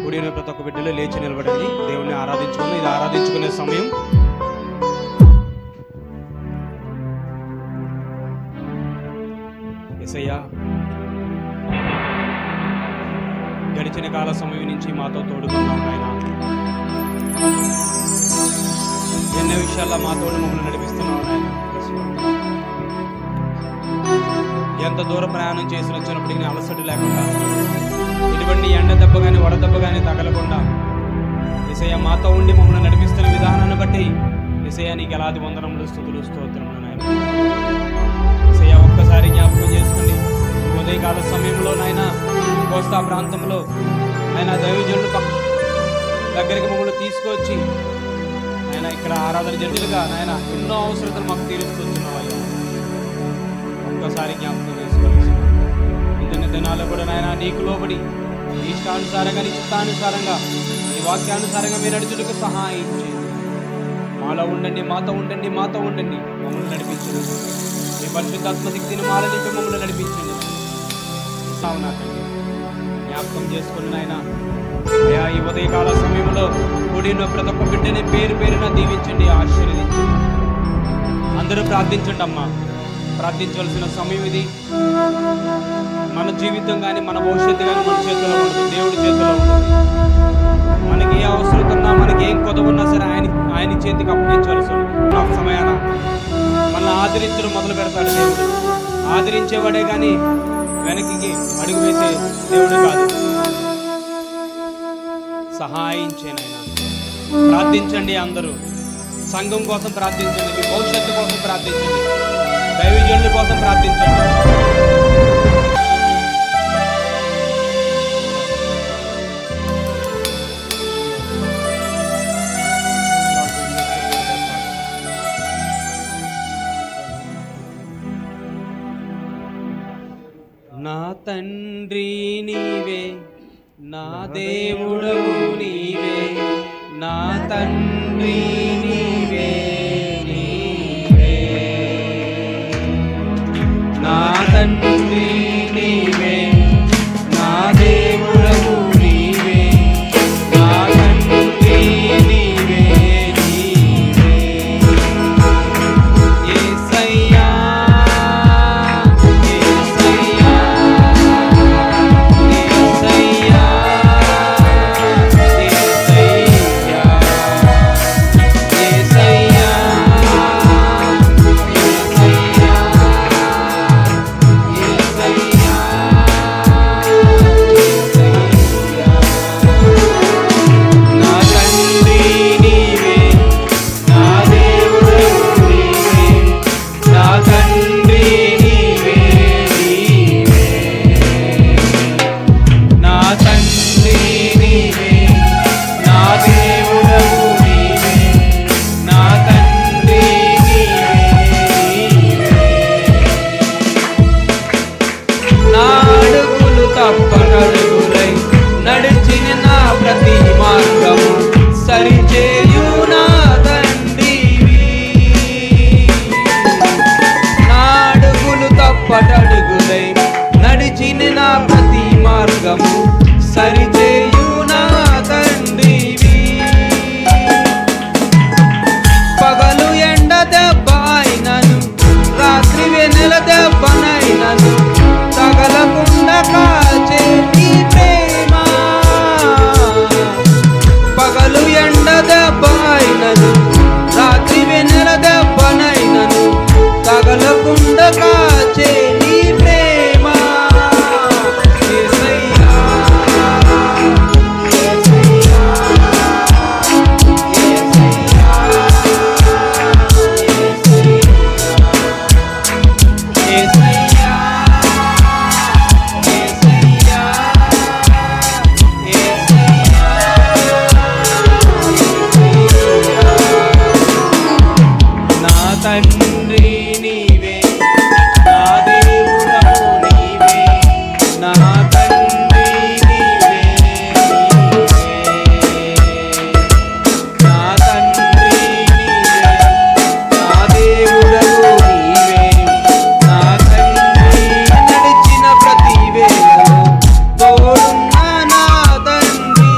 కూడిన ప్రతి ఒక్క బిడ్డలో లేచి నిలబడండి. దేవుణ్ణి ఆరాధించుకుందాం. ఇది ఆరాధించుకునే సమయం. యేసయ్యా, గడిచిన కాల సమయం నుంచి మాతో తోడుకున్నాం నాయన. ఎన్నో విషయాల్లో మాతో మమ్మల్ని నడిపిస్తున్నావు నాయన. ఎంత దూర ప్రయాణం చేసి వచ్చినప్పటికీ అలసట లేకుండా, ఇటువంటి ఎండ దెబ్బ కానీ వడదెబ్బ కానీ తగలకుండా యేసయ్య మాతో ఉండి మమ్మల్ని నడిపిస్తున్న విధానాన్ని బట్టి యేసయ్య నీకు ఎలాది వందనములు, స్తుతులు, స్తోత్రములు నాయన. యేసయ్య ఒక్కసారి జ్ఞాపకం చేసుకోండి. ఉదయకాల సమయంలో నాయన కోస్తా ప్రాంతంలో ఆయన దైవజనుల దగ్గరికి మమ్మల్ని తీసుకొచ్చి ఆయన ఇక్కడ ఆరాధన జడ్జిలుగా నాయన ఎన్నో అవసరతలు మాకు తీరుస్తున్నావు అయ్యా. ఒక్కసారి జ్ఞాపకం చేసుకోవాలి. ఇంత దినాల్లో కూడా నాయన నీకు లోబడి నీ ఇష్టానుసారంగా, నీ చిత్తానుసారంగా, నీ వాక్యానుసారంగా మీరు నడుచుటకు సహాయం చేయండి. మాలో ఉండండి, మాతో ఉండండి, మాతో ఉండండి. మమ్మల్ని నడిపించండి. మీ పరిశుద్ధాత్మ శక్తిని మాల నింపి మమ్మల్ని నడిపించండి. సావునాకండి జ్ఞాపకం చేసుకుని నాయన అయ్యా, ఈ ఉదయకాల సమయంలో కూడిన ప్రతి ఒక్క బిడ్డని పేరు పేరున దీవించండి, ఆశీర్వదించండి. అందరూ ప్రార్థించండి అమ్మా. ప్రార్థించవలసిన సమయం ఇది. మన జీవితం కానీ మన భవిష్యత్తు కానీ మన చేతిలో ఉంటుంది, దేవుడి చేతిలో ఉంటుంది. మనకి ఏ అవసరం ఉన్నా, మనకి ఏం కొదవ ఉన్నా సరే ఆయన చేతికి అప్పగించవలసి ఉంటుంది. ఆ సమయాన మనల్ని ఆదరించడం మొదలు పెడతాడు దేవుడు. ఆదరించేవాడే కానీ వెనక్కి అడుగు వేసే దేవుడు కాదు. సహాయం చేయనైనా ప్రార్థించండి. అందరూ సంఘం కోసం ప్రార్థించండి, మీ భవిష్యత్తు కోసం ప్రార్థించండి, దైవజనుల కోసం ప్రార్థించండి. నా తండ్రి నీవే, నా దేవుడవు నీవే, నా తండ్రి నీవే, నీవే నా తండ్రి నీవే, నా దేవుడవు నీవే, నా తండ్రి నీవే, నీవే యేసయ్యా, యేసయ్యా, యేసయ్యా, యేసయ్యా, తోడున్న నా తండ్రి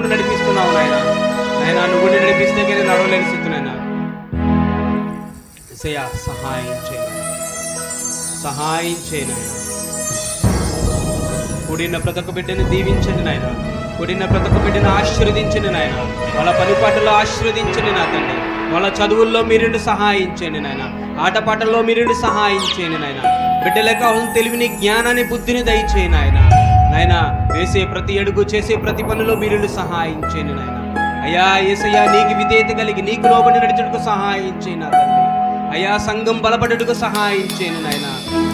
మమ్మల్ని నడిపిస్తున్నావు నాయన. నాయన నువ్వు నడిపిస్తే కానీ నడవలేని స్థితి నాయన. యేసయ్యా సహాయం చేయి, సహాయం చేయి నాయన. కూడిన ప్రతి ఒక్క బిడ్డను దీవించండి నాయన. కూడిన ప్రతి ఒక్క బిడ్డను ఆశీర్వదించండి నాయన. వాళ్ళ పనిపాటల్లో ఆశీర్వదించండి నా తండ్రి. వాళ్ళ చదువుల్లో మీరుండి సహాయం చేయండి నాయన. ఆటపాటల్లో మీరుండి సహాయం చేయండి నాయన. బిడ్డలకు కావాల్సిన తెలివిని, జ్ఞానాన్ని, బుద్ధిని దయచేయండి నాయన. నాయన వేసే ప్రతి అడుగు, చేసే ప్రతి పనిలో మీరుండి సహాయం చేయండి నాయన. అయ్యా యేసయ్యా నీకు విధేయత కలిగి నీకు లోబడి నడిచుటకు సహాయం చేయండి నా తండ్రి. అయ్యా సంఘం బలపడుటకు సహాయం చేయండి నాయన.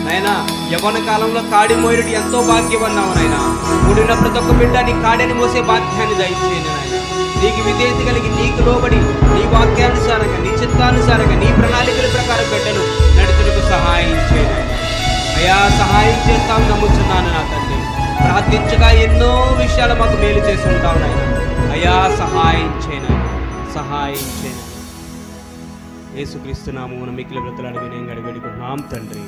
నాయన యవ్వన కాలంలో కాడి మోయడు ఎంతో భాగ్యమన్నావు నాయన. కూడిన ప్రతి ఒక్క బిడ్డ నీ కాడిని మోసే భాగ్యాన్ని దయచేయండి నాయన. నీకు విధేయత కలిగి నీకు లోబడి నీ వాక్యానుసారంగా, నీ చిత్తానుసారంగా, నీ ప్రణాళికల ప్రకారం బిడ్డను నడుచుటకు సహాయం చేయండి. అయ్యా సహాయం చేస్తామని నమ్ముతున్నాను నా తండ్రి. ప్రార్థించగా ఎన్నో విషయాలు మాకు మేలు చేసి ఉంటావు నాయన. అయ్యా సహాయం చేయను, సహాయం చేయను. యేసుక్రీస్తు నామమున మిక్కిలి బ్రతులాడి వినయంగా వేడుకుంటున్నాం తండ్రి.